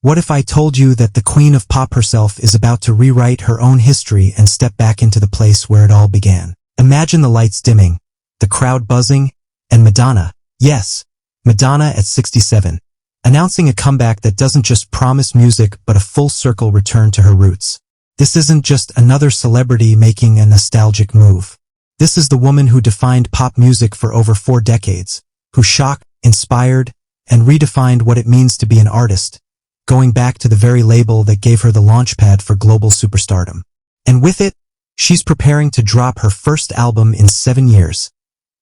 What if I told you that the queen of pop herself is about to rewrite her own history and step back into the place where it all began? Imagine the lights dimming, the crowd buzzing, and Madonna, yes, Madonna at 67, announcing a comeback that doesn't just promise music but a full-circle return to her roots. This isn't just another celebrity making a nostalgic move. This is the woman who defined pop music for over 4 decades, who shocked, inspired, and redefined what it means to be an artist, going back to the very label that gave her the launchpad for global superstardom. And with it, she's preparing to drop her first album in 7 years,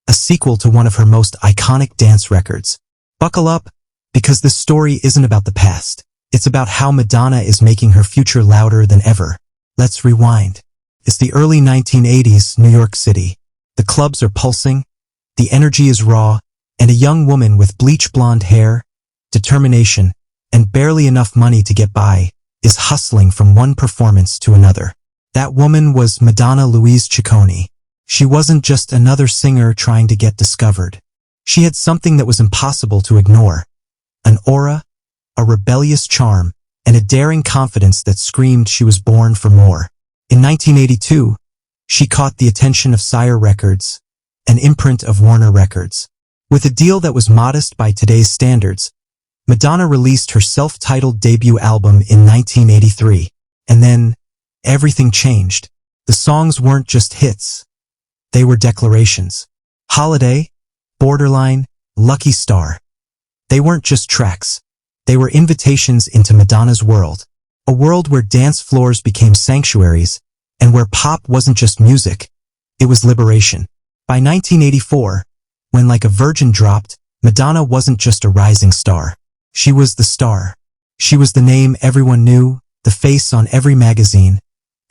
a sequel to one of her most iconic dance records. Buckle up, because this story isn't about the past. It's about how Madonna is making her future louder than ever. Let's rewind. It's the early 1980s, New York City. The clubs are pulsing, the energy is raw, and a young woman with bleach blonde hair, determination, and barely enough money to get by, is hustling from one performance to another. That woman was Madonna Louise Ciccone. She wasn't just another singer trying to get discovered. She had something that was impossible to ignore. An aura, a rebellious charm, and a daring confidence that screamed she was born for more. In 1982, she caught the attention of Sire Records, an imprint of Warner Records. With a deal that was modest by today's standards, Madonna released her self-titled debut album in 1983. And then, everything changed. The songs weren't just hits. They were declarations. Holiday, Borderline, Lucky Star. They weren't just tracks. They were invitations into Madonna's world. A world where dance floors became sanctuaries, and where pop wasn't just music, it was liberation. By 1984, when Like a Virgin dropped, Madonna wasn't just a rising star. She was the star. She was the name everyone knew, the face on every magazine,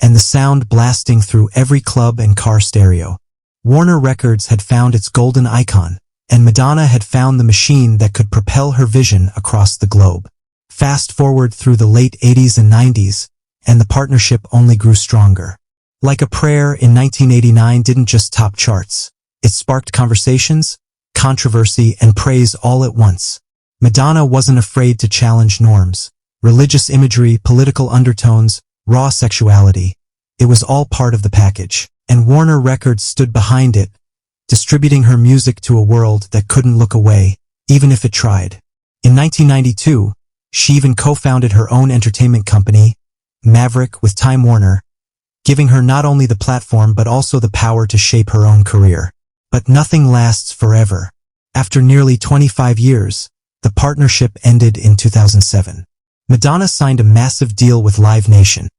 and the sound blasting through every club and car stereo. Warner Records had found its golden icon, and Madonna had found the machine that could propel her vision across the globe. Fast forward through the late 80s and 90s, and the partnership only grew stronger. Like a Prayer in 1989 didn't just top charts. It sparked conversations, controversy, and praise all at once. Madonna wasn't afraid to challenge norms. Religious imagery, political undertones, raw sexuality. It was all part of the package. And Warner Records stood behind it, distributing her music to a world that couldn't look away, even if it tried. In 1992, she even co-founded her own entertainment company, Maverick, with Time Warner, giving her not only the platform but also the power to shape her own career. But nothing lasts forever. After nearly 25 years, the partnership ended in 2007. Madonna signed a massive deal with Live Nation,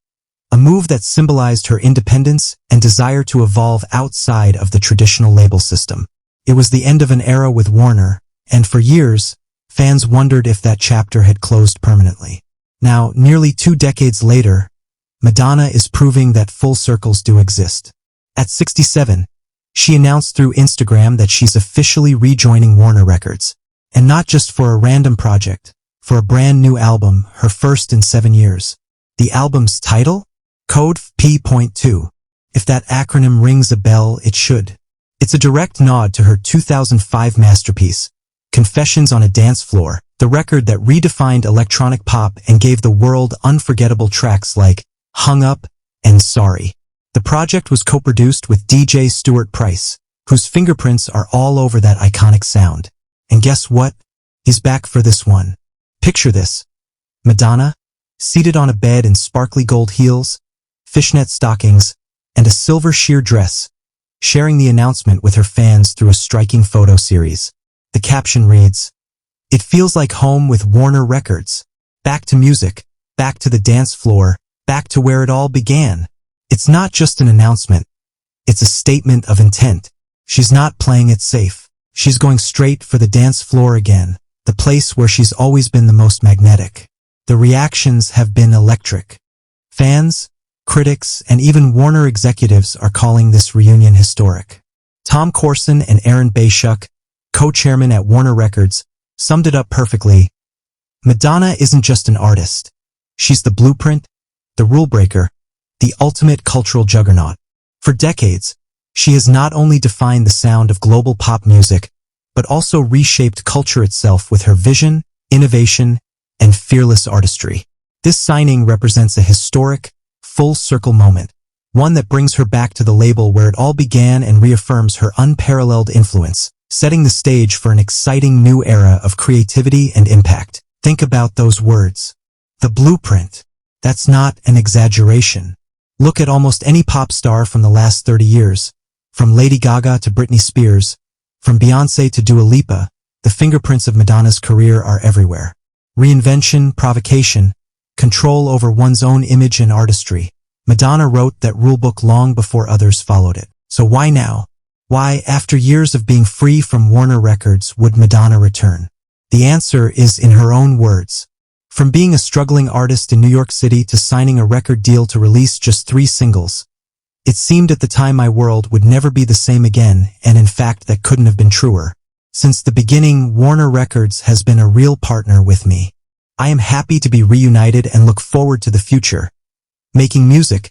a move that symbolized her independence and desire to evolve outside of the traditional label system. It was the end of an era with Warner, and for years, fans wondered if that chapter had closed permanently. Now, nearly 2 decades later, Madonna is proving that full circles do exist. At 67, she announced through Instagram that she's officially rejoining Warner Records. And not just for a random project, for a brand new album, her first in 7 years. The album's title? COADF P.2. If that acronym rings a bell, it should. It's a direct nod to her 2005 masterpiece, Confessions on a Dance Floor, the record that redefined electronic pop and gave the world unforgettable tracks like Hung Up and Sorry. The project was co-produced with DJ Stuart Price, whose fingerprints are all over that iconic sound. And guess what? He's back for this one. Picture this. Madonna, seated on a bed in sparkly gold heels, fishnet stockings, and a silver sheer dress, sharing the announcement with her fans through a striking photo series. The caption reads, "It feels like home with Warner Records. Back to music, back to the dance floor, back to where it all began." It's not just an announcement. It's a statement of intent. She's not playing it safe. She's going straight for the dance floor again, the place where she's always been the most magnetic. The reactions have been electric. Fans, critics, and even Warner executives are calling this reunion historic. Tom Corson and Aaron Bayshuk, co-chairman at Warner Records, summed it up perfectly. Madonna isn't just an artist. She's the blueprint, the rule breaker, the ultimate cultural juggernaut. For decades, she has not only defined the sound of global pop music, but also reshaped culture itself with her vision, innovation, and fearless artistry. This signing represents a historic, full-circle moment, one that brings her back to the label where it all began and reaffirms her unparalleled influence, setting the stage for an exciting new era of creativity and impact. Think about those words. The blueprint. That's not an exaggeration. Look at almost any pop star from the last 30 years. From Lady Gaga to Britney Spears, from Beyoncé to Dua Lipa, the fingerprints of Madonna's career are everywhere. Reinvention, provocation, control over one's own image and artistry. Madonna wrote that rulebook long before others followed it. So why now? Why, after years of being free from Warner Records, would Madonna return? The answer is in her own words. From being a struggling artist in New York City to signing a record deal to release just 3 singles, it seemed at the time my world would never be the same again, and in fact that couldn't have been truer. Since the beginning, Warner Records has been a real partner with me. I am happy to be reunited and look forward to the future. Making music,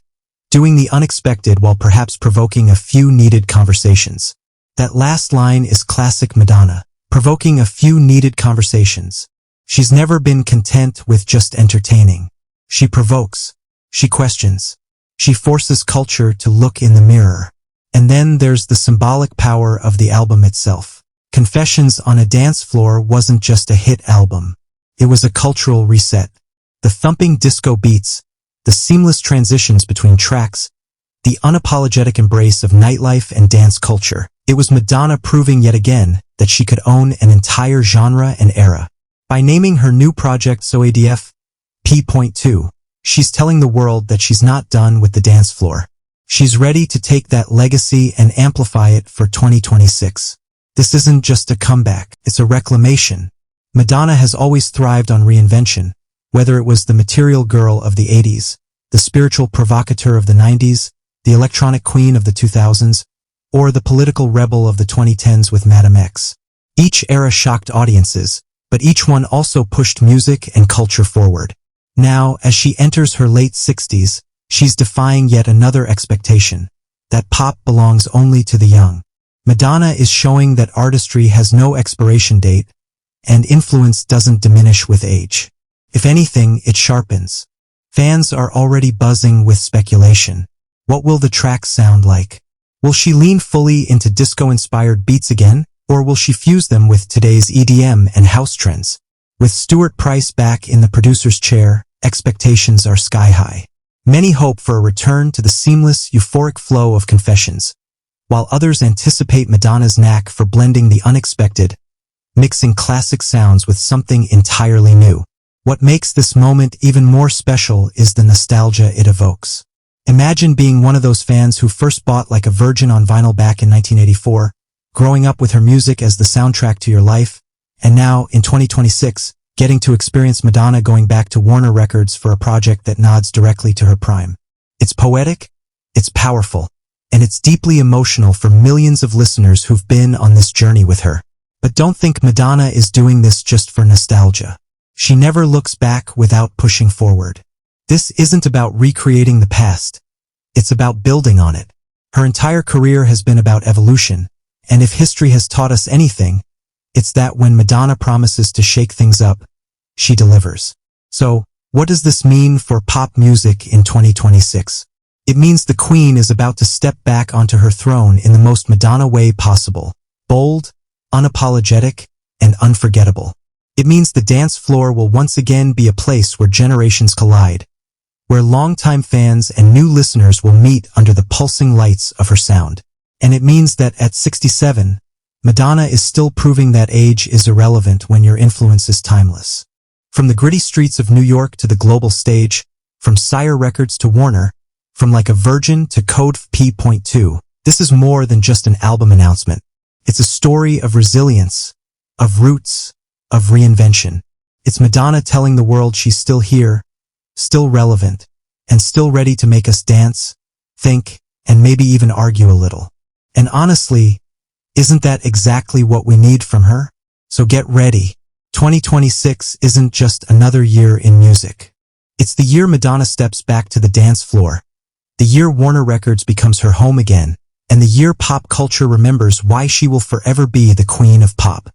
doing the unexpected while perhaps provoking a few needed conversations. That last line is classic Madonna, provoking a few needed conversations. She's never been content with just entertaining. She provokes. She questions. She forces culture to look in the mirror. And then there's the symbolic power of the album itself. Confessions on a Dance Floor wasn't just a hit album. It was a cultural reset. The thumping disco beats, the seamless transitions between tracks, the unapologetic embrace of nightlife and dance culture. It was Madonna proving yet again that she could own an entire genre and era. By naming her new project COADF P.2, she's telling the world that she's not done with the dance floor. She's ready to take that legacy and amplify it for 2026. This isn't just a comeback, it's a reclamation. Madonna has always thrived on reinvention, whether it was the material girl of the 80s, the spiritual provocateur of the 90s, the electronic queen of the 2000s, or the political rebel of the 2010s with Madame X. Each era shocked audiences, but each one also pushed music and culture forward. Now, as she enters her late 60s, she's defying yet another expectation, that pop belongs only to the young. Madonna is showing that artistry has no expiration date, and influence doesn't diminish with age. If anything, it sharpens. Fans are already buzzing with speculation. What will the tracks sound like? Will she lean fully into disco-inspired beats again, or will she fuse them with today's EDM and house trends? With Stuart Price back in the producer's chair, expectations are sky high. Many hope for a return to the seamless, euphoric flow of Confessions, while others anticipate Madonna's knack for blending the unexpected, mixing classic sounds with something entirely new. What makes this moment even more special is the nostalgia it evokes. Imagine being one of those fans who first bought Like a Virgin on vinyl back in 1984, growing up with her music as the soundtrack to your life, and now, in 2026, getting to experience Madonna going back to Warner Records for a project that nods directly to her prime. It's poetic, it's powerful, and it's deeply emotional for millions of listeners who've been on this journey with her. But don't think Madonna is doing this just for nostalgia. She never looks back without pushing forward. This isn't about recreating the past. It's about building on it. Her entire career has been about evolution, and if history has taught us anything, it's that when Madonna promises to shake things up, she delivers. So, what does this mean for pop music in 2026? It means the Queen is about to step back onto her throne in the most Madonna way possible. Bold, unapologetic, and unforgettable. It means the dance floor will once again be a place where generations collide, where longtime fans and new listeners will meet under the pulsing lights of her sound. And it means that at 67, Madonna is still proving that age is irrelevant when your influence is timeless. From the gritty streets of New York to the global stage, from Sire Records to Warner, from Like a Virgin to COADF P.2, this is more than just an album announcement. It's a story of resilience, of roots, of reinvention. It's Madonna telling the world she's still here, still relevant, and still ready to make us dance, think, and maybe even argue a little. And honestly, isn't that exactly what we need from her? So get ready. 2026 isn't just another year in music. It's the year Madonna steps back to the dance floor, the year Warner Records becomes her home again, and the year pop culture remembers why she will forever be the queen of pop.